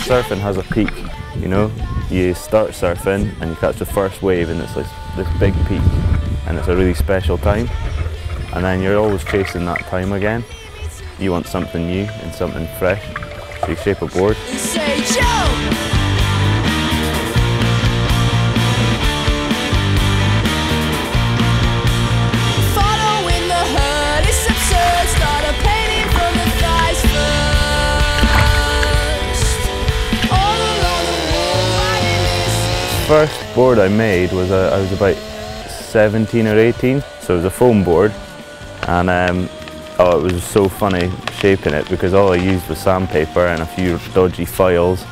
Surfing has a peak, you know. You start surfing and you catch the first wave and it's like this big peak and it's a really special time, and then you're always chasing that time again. You want something new and something fresh, so you shape a board. First board I made was I was about 17 or 18, so it was a foam board, and oh, it was so funny shaping it because all I used was sandpaper and a few dodgy files,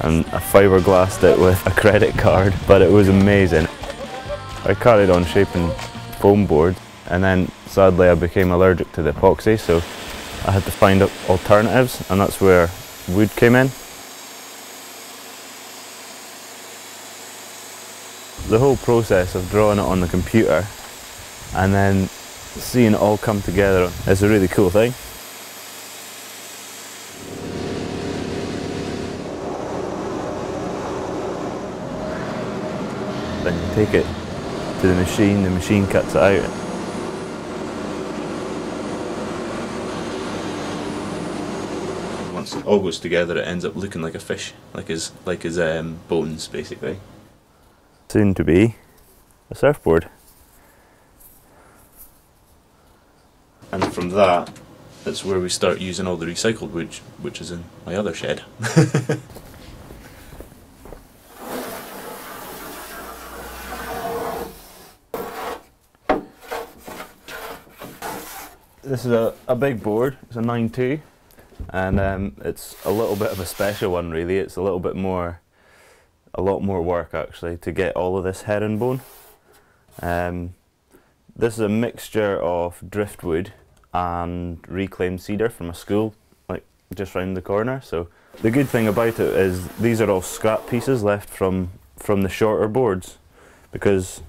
and I fiberglassed it with a credit card, but it was amazing. I carried on shaping foam boards, and then sadly I became allergic to the epoxy, so I had to find alternatives, and that's where wood came in. The whole process of drawing it on the computer and then seeing it all come together is a really cool thing. Then you take it to the machine cuts it out. Once it all goes together, it ends up looking like a fish, like his bones basically. Soon to be a surfboard. And from that, that's where we start using all the recycled wood, which is in my other shed. This is a big board, it's a 9.2, and it's a little bit of a special one really. It's a lot more work actually to get all of this herringbone. This is a mixture of driftwood and reclaimed cedar from a school like just round the corner. So the good thing about it is these are all scrap pieces left from the shorter boards, because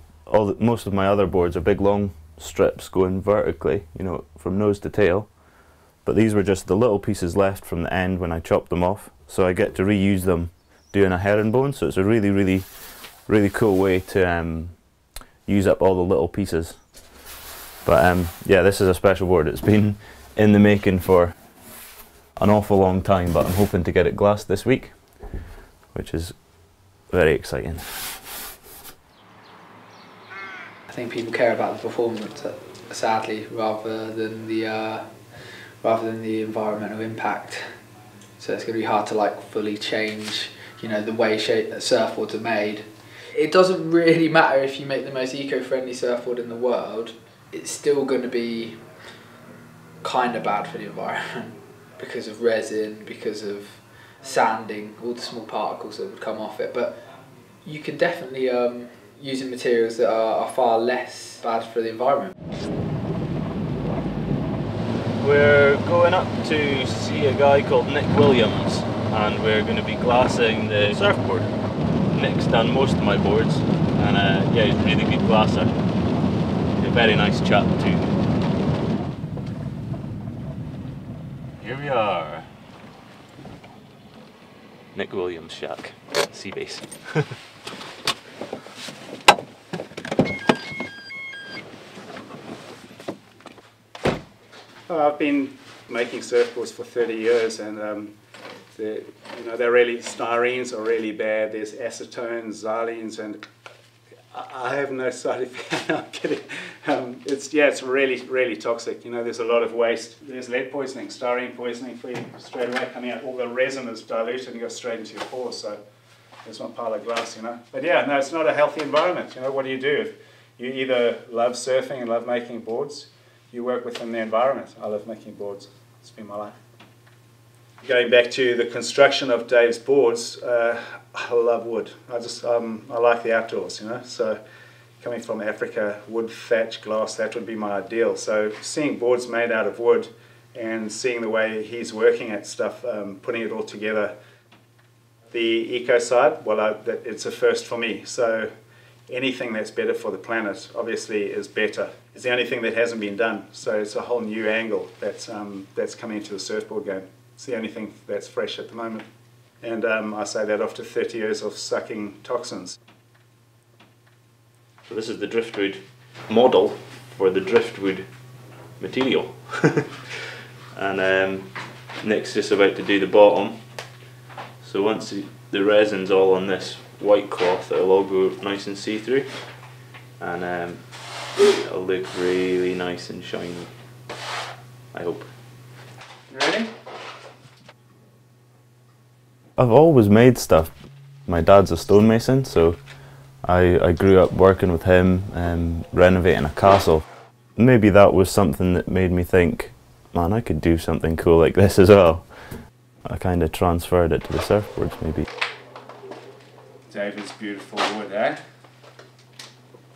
most of my other boards are big long strips going vertically, you know, from nose to tail, but these were just the little pieces left from the end when I chopped them off, so I get to reuse them doing a herringbone. So it's a really cool way to use up all the little pieces. But yeah, this is a special board. It's been in the making for an awful long time, but I'm hoping to get it glassed this week, which is very exciting. I think people care about the performance, sadly, rather than the environmental impact. So it's going to be hard to like fully change, you know, the way surfboards are made. It doesn't really matter if you make the most eco-friendly surfboard in the world. It's still going to be kind of bad for the environment because of resin, because of sanding, all the small particles that would come off it. But you can definitely use materials that are far less bad for the environment. We're going up to see a guy called Nick Williams, and we're going to be glassing the surfboard. Nick's done most of my boards, and yeah, he's a really good glasser. He's a very nice chap too. Here we are. Nick Williams shack, sea base. I've been making surfboards for 30 years, and they're really, styrenes are really bad. There's acetones, xylenes, and I have no side effect. No, I'm kidding. It's really toxic. You know, there's a lot of waste. There's lead poisoning, styrene poisoning for you straight away coming out. All the resin is diluted and goes straight into your pores. So there's one pile of glass, you know. But yeah, no, it's not a healthy environment. You know, what do? If you either love surfing and love making boards, you work within the environment. I love making boards. It's been my life. Going back to the construction of Dave's boards, I love wood. I like the outdoors, you know. So coming from Africa, wood, thatch, glass, that would be my ideal. So seeing boards made out of wood and seeing the way he's working at stuff, putting it all together. The eco side, well, it's a first for me. So anything that's better for the planet obviously is better. It's the only thing that hasn't been done, so it's a whole new angle that's coming into the surfboard game. It's the only thing that's fresh at the moment. And I say that after 30 years of sucking toxins. So this is the driftwood model for the driftwood material. And Nick's just about to do the bottom. So once the resin's all on this white cloth, it'll all go nice and see-through, and it'll look really nice and shiny, I hope. Ready? I've always made stuff. My dad's a stonemason, so I grew up working with him, renovating a castle. Maybe that was something that made me think, man, I could do something cool like this as well. I kind of transferred it to the surfboards, maybe. David's beautiful wood, eh?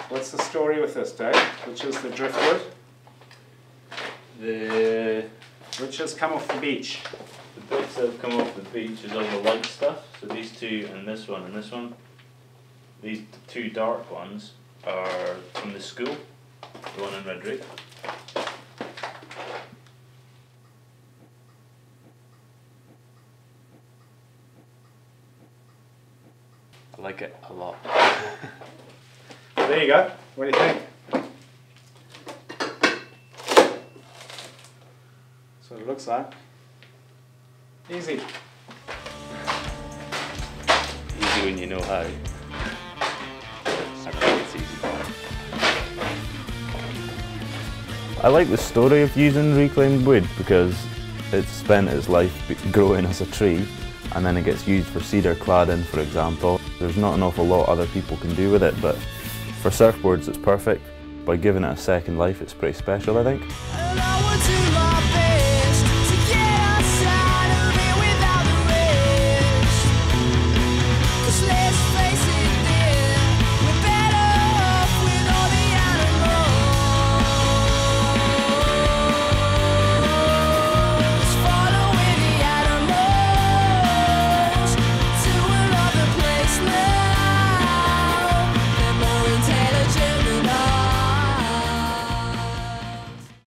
What's the story with this, Dave? Which is the driftwood? Which has come off the beach? The bits that have come off the beach is all the light stuff. So these two and this one and this one. These two dark ones are from the school, the one in Redrick. I like it a lot. There you go. What do you think? That's what it looks like. Easy. Easy when you know how. I think it's easy. I like the story of using reclaimed wood because it's spent its life growing as a tree, and then it gets used for cedar cladding, for example. There's not an awful lot other people can do with it, but for surfboards it's perfect. By giving it a second life, it's pretty special, I think.